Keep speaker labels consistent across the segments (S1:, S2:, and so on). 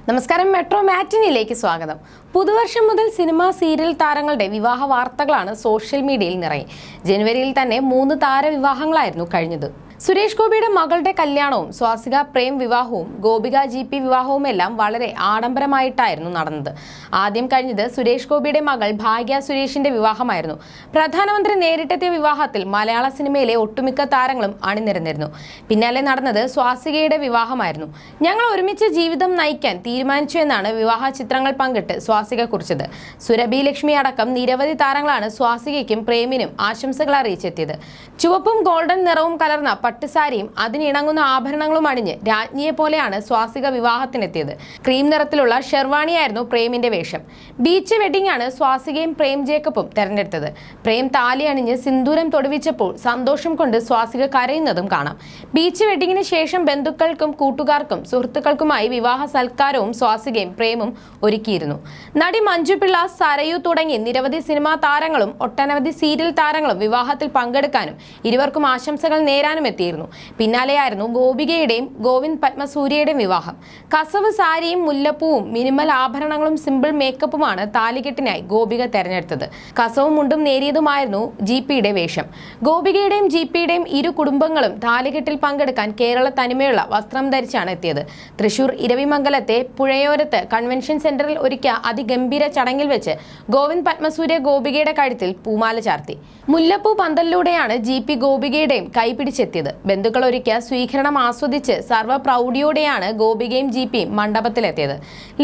S1: നമസ്കാരം, മെട്രോ മാറ്റിനിയിലേക്ക് സ്വാഗതം. പുതുവർഷം മുതൽ സിനിമ സീരിയൽ താരങ്ങളുടെ വിവാഹ വാർത്തകളാണ് സോഷ്യൽ മീഡിയയിൽ നിറയെ. ജനുവരിയിൽ തന്നെ 3 താരവിവാഹങ്ങളായിരുന്നു കഴിഞ്ഞത്. സുരേഷ് ഗോപിയുടെ മകളുടെ കല്യാണവും സ്വാസിക പ്രേം വിവാഹവും ഗോപിക GP വിവാഹവും എല്ലാം വളരെ ആഡംബരമായിട്ടായിരുന്നു നടന്നത്. ആദ്യം കഴിഞ്ഞത് സുരേഷ് ഗോപിയുടെ മകൾ ഭാഗ്യ സുരേഷിന്റെ വിവാഹമായിരുന്നു. പ്രധാനമന്ത്രി നേരിട്ടെത്തിയ വിവാഹത്തിൽ മലയാള സിനിമയിലെ ഒട്ടുമിക്ക താരങ്ങളും അണിനിരന്നിരുന്നു. പിന്നാലെ നടന്നത് സ്വാസികയുടെ വിവാഹമായിരുന്നു. ഞങ്ങൾ ഒരുമിച്ച് ജീവിതം നയിക്കാൻ തീരുമാനിച്ചു എന്നാണ് വിവാഹ ചിത്രങ്ങൾ പങ്കിട്ട് സ്വാസിക കുറിച്ചത്. സുരഭി ലക്ഷ്മി അടക്കം നിരവധി താരങ്ങളാണ് സ്വാസികയ്ക്കും പ്രേമിനും ആശംസകൾ അറിയിച്ചെത്തിയത്. ചുവപ്പും ഗോൾഡൻ നിറവും കലർന്ന പട്ടുസാരിയും അതിനിണങ്ങുന്ന ആഭരണങ്ങളും അണിഞ്ഞ് രാജ്ഞിയെ പോലെയാണ് സ്വാസിക വിവാഹത്തിനെത്തിയത്. ക്രീം നിറത്തിലുള്ള ഷെർവാണിയായിരുന്നു പ്രേമിന്റെ വേഷം. ബീച്ച് വെഡിംഗ് ആണ് സ്വാസികയും പ്രേം ജേക്കബും തെരഞ്ഞെടുത്തത്. പ്രേം താലി അണിഞ്ഞ് സിന്ദൂരം തൊടുവിച്ചപ്പോൾ സന്തോഷം കൊണ്ട് സ്വാസിക കരയുന്നതും കാണാം. ബീച്ച് വെഡിങ്ങിന് ശേഷം ബന്ധുക്കൾക്കും കൂട്ടുകാർക്കും സുഹൃത്തുക്കൾക്കുമായി വിവാഹ സൽക്കാരവും സ്വാസികയും പ്രേമും ഒരുക്കിയിരുന്നു. നടി മഞ്ജു പിള്ള, സരയു തുടങ്ങി നിരവധി സിനിമാ താരങ്ങളും ഒട്ടനവധി സീരിയൽ താരങ്ങളും വിവാഹത്തിൽ പങ്കെടുക്കാനും ഇരുവർക്കും ആശംസകൾ നേരാനും എത്തിയിരുന്നു. പിന്നാലെയായിരുന്നു ഗോപികയുടെയും ഗോവിന്ദ് പത്മസൂര്യയുടെയും വിവാഹം. കസവ് സാരിയും മുല്ലപ്പൂവും മിനിമൽ ആഭരണങ്ങളും സിമ്പിൾ മേക്കപ്പുമാണ് താലികെട്ടിനായി ഗോപിക തെരഞ്ഞെടുത്തത്. കസവും മുണ്ടും നേരിയതുമായിരുന്നു GPയുടെ വേഷം. ഗോപികയുടെയും GPയുടെയും ഇരു കുടുംബങ്ങളും താലികെട്ടിൽ പങ്കെടുക്കാൻ കേരള തനിമയുള്ള വസ്ത്രം ധരിച്ചാണ് എത്തിയത്. തൃശൂർ ഇരവിമംഗലത്തെ പുഴയോരത്ത് കൺവെൻഷൻ സെന്ററിൽ ഒരുക്കിയ അതിഗംഭീര ചടങ്ങിൽ വെച്ച് ഗോവിന്ദ് പത്മസൂര്യ ഗോപികയുടെ കഴുത്തിൽ പൂമാല ചാർത്തി. മുല്ലപ്പൂ പന്തലിലൂടെയാണ് GP ഗോപികയുടെയും കൈപിടിച്ചെത്തിയത്. ബന്ധുക്കൾ ഒരുക്കിയ സ്വീകരണം ആസ്വദിച്ച് സർവ്വ പ്രൗഢിയോടെയാണ് ഗോപികയും GPയും മണ്ഡപത്തിലെത്തിയത്.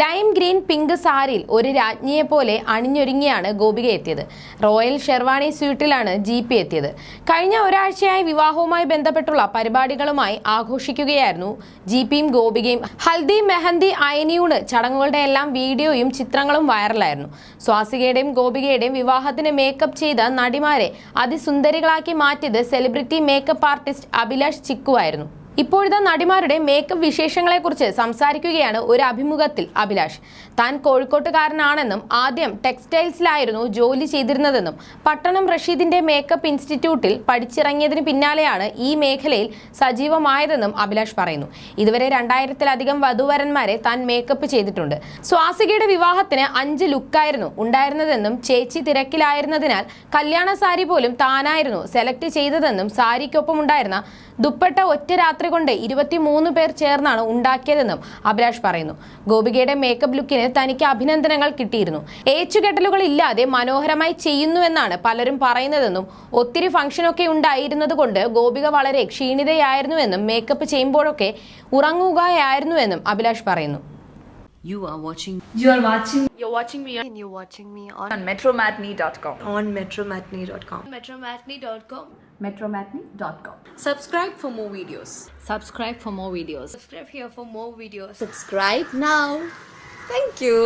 S1: ലൈം ഗ്രീൻ പിങ്ക് സാരിയിൽ ഒരു രാജ്ഞിയെ പോലെ അണിഞ്ഞൊരുങ്ങിയാണ് ഗോപിക എത്തിയത്. റോയൽ ഷെർവാണി സ്യൂട്ടിലാണ് GP എത്തിയത്. കഴിഞ്ഞ ഒരാഴ്ചയായി വിവാഹവുമായി ബന്ധപ്പെട്ടുള്ള പരിപാടികളുമായി ആഘോഷിക്കുകയായിരുന്നു GPയും ഗോപികയും. ഹൽദി, മെഹന്തി, അയനിയൂണ് ചടങ്ങുകളുടെ എല്ലാം വീഡിയോയും ചിത്രങ്ങളും വൈറലായിരുന്നു. സ്വാസികയുടെയും ഗോപികയുടെയും വിവാഹത്തിന് മേക്കപ്പ് ചെയ്ത നടിമാരെ അതിസുന്ദരികളാക്കി മാറ്റിയത് സെലിബ്രിറ്റി മേക്കപ്പ് ആർട്ടിസ്റ്റ് അഭിലാഷ് ചിക്കുവായിരുന്നു. ഇപ്പോഴത്തെ നടിമാരുടെ മേക്കപ്പ് വിശേഷങ്ങളെക്കുറിച്ച് സംസാരിക്കുകയാണ് ഒരു അഭിമുഖത്തിൽ അഭിലാഷ്. താൻ കോഴിക്കോട്ടുകാരനാണെന്നും ആദ്യം ടെക്സ്റ്റൈൽസിലായിരുന്നു ജോലി ചെയ്തിരുന്നതെന്നും പട്ടണം റഷീദിന്റെ മേക്കപ്പ് ഇൻസ്റ്റിറ്റ്യൂട്ടിൽ പഠിച്ചിറങ്ങിയതിന് പിന്നാലെയാണ് ഈ മേഖലയിൽ സജീവമായതെന്നും അഭിലാഷ് പറയുന്നു. ഇതുവരെ 2000-ലധികം വധുവരന്മാരെ താൻ മേക്കപ്പ് ചെയ്തിട്ടുണ്ട്. സ്വാസികയുടെ വിവാഹത്തിന് 5 ലുക്കായിരുന്നു ഉണ്ടായിരുന്നതെന്നും ചേച്ചി തിരക്കിലായിരുന്നതിനാൽ കല്യാണ സാരി പോലും താനായിരുന്നു സെലക്ട് ചെയ്തതെന്നും സാരിക്കൊപ്പം ഉണ്ടായിരുന്ന ദുപ്പട്ട ഒറ്റ രാത്രി കൊണ്ട് 23 പേർ ചേർന്നാണ് ഉണ്ടാക്കിയതെന്നും അഭിലാഷ് പറയുന്നു. ഗോപികയുടെ മേക്കപ്പ് ലുക്കിന് തനിക്ക് അഭിനന്ദനങ്ങൾ കിട്ടിയിരുന്നു. ഏച്ചുകെട്ടലുകൾ ഇല്ലാതെ മനോഹരമായി ചെയ്യുന്നുവെന്നാണ് പലരും പറയുന്നതെന്നും ഒത്തിരി ഫംഗ്ഷനൊക്കെ ഉണ്ടായിരുന്നത് കൊണ്ട് ഗോപിക വളരെ ക്ഷീണിതയായിരുന്നുവെന്നും മേക്കപ്പ് ചെയ്യുമ്പോഴൊക്കെ ഉറങ്ങുകയായിരുന്നുവെന്നും അഭിലാഷ് പറയുന്നു.
S2: You're watching me on
S3: metromatney.com.
S2: on metromatney.com.
S3: metromatney.com.
S2: Subscribe for more videos.
S1: Subscribe for more videos.
S2: Subscribe here for more videos.
S3: Subscribe now. Thank you.